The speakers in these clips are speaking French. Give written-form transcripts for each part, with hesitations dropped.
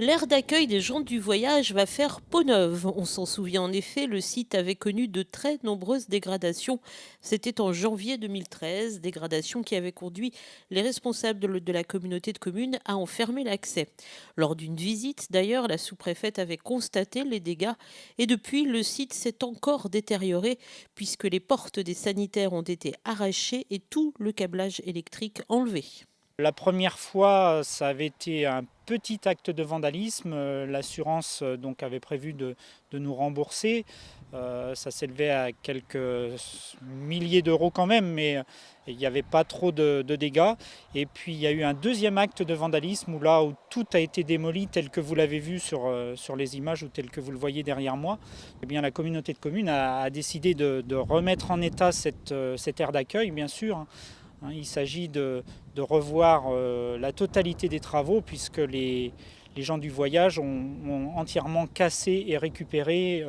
L'aire d'accueil des gens du voyage va faire peau neuve. On s'en souvient en effet, le site avait connu de très nombreuses dégradations. C'était en janvier 2013, dégradations qui avaient conduit les responsables de la communauté de communes à en fermer l'accès. Lors d'une visite, d'ailleurs, la sous-préfète avait constaté les dégâts et depuis, le site s'est encore détérioré puisque les portes des sanitaires ont été arrachées et tout le câblage électrique enlevé. La première fois, ça avait été un petit acte de vandalisme. L'assurance donc avait prévu de nous rembourser. Ça s'élevait à quelques milliers d'euros quand même, mais il n'y avait pas trop de dégâts. Et puis il y a eu un deuxième acte de vandalisme où tout a été démoli tel que vous l'avez vu sur les images ou tel que vous le voyez derrière moi. Eh bien, la communauté de communes a décidé de remettre en état cette aire d'accueil, bien sûr, hein. Il s'agit de revoir la totalité des travaux puisque les gens du voyage ont entièrement cassé et récupéré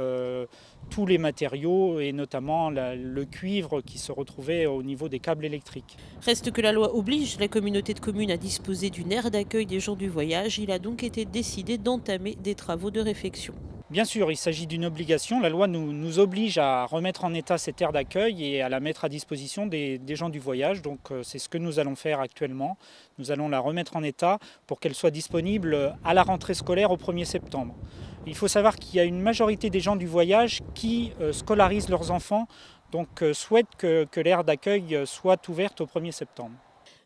tous les matériaux et notamment le cuivre qui se retrouvait au niveau des câbles électriques. Reste que la loi oblige la communauté de communes à disposer d'une aire d'accueil des gens du voyage. Il a donc été décidé d'entamer des travaux de réfection. Bien sûr, il s'agit d'une obligation. La loi nous oblige à remettre en état cette aire d'accueil et à la mettre à disposition des gens du voyage. Donc c'est ce que nous allons faire actuellement. Nous allons la remettre en état pour qu'elle soit disponible à la rentrée scolaire au 1er septembre. Il faut savoir qu'il y a une majorité des gens du voyage qui scolarisent leurs enfants, donc souhaitent que l'aire d'accueil soit ouverte au 1er septembre.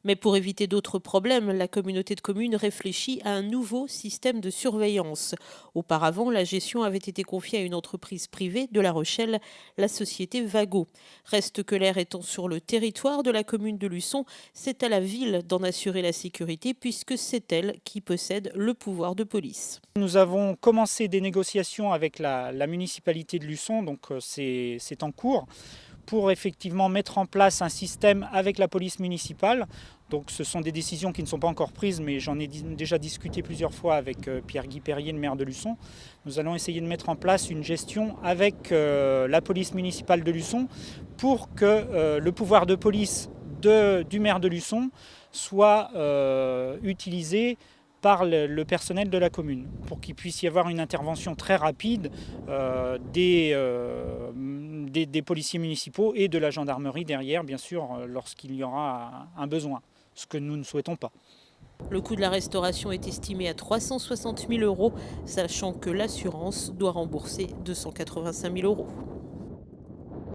Mais pour éviter d'autres problèmes, la communauté de communes réfléchit à un nouveau système de surveillance. Auparavant, la gestion avait été confiée à une entreprise privée de La Rochelle, la société Vago. Reste que l'aire étant sur le territoire de la commune de Luçon, c'est à la ville d'en assurer la sécurité puisque c'est elle qui possède le pouvoir de police. Nous avons commencé des négociations avec la municipalité de Luçon, donc c'est en cours, pour effectivement mettre en place un système avec la police municipale. Donc ce sont des décisions qui ne sont pas encore prises, mais j'en ai déjà discuté plusieurs fois avec Pierre-Guy Perrier, le maire de Luçon. Nous allons essayer de mettre en place une gestion avec la police municipale de Luçon pour que le pouvoir de police du maire de Luçon soit utilisé par le personnel de la commune, pour qu'il puisse y avoir une intervention très rapide des policiers municipaux et de la gendarmerie derrière, bien sûr, lorsqu'il y aura un besoin, ce que nous ne souhaitons pas. Le coût de la restauration est estimé à 360 000 euros, sachant que l'assurance doit rembourser 285 000 euros.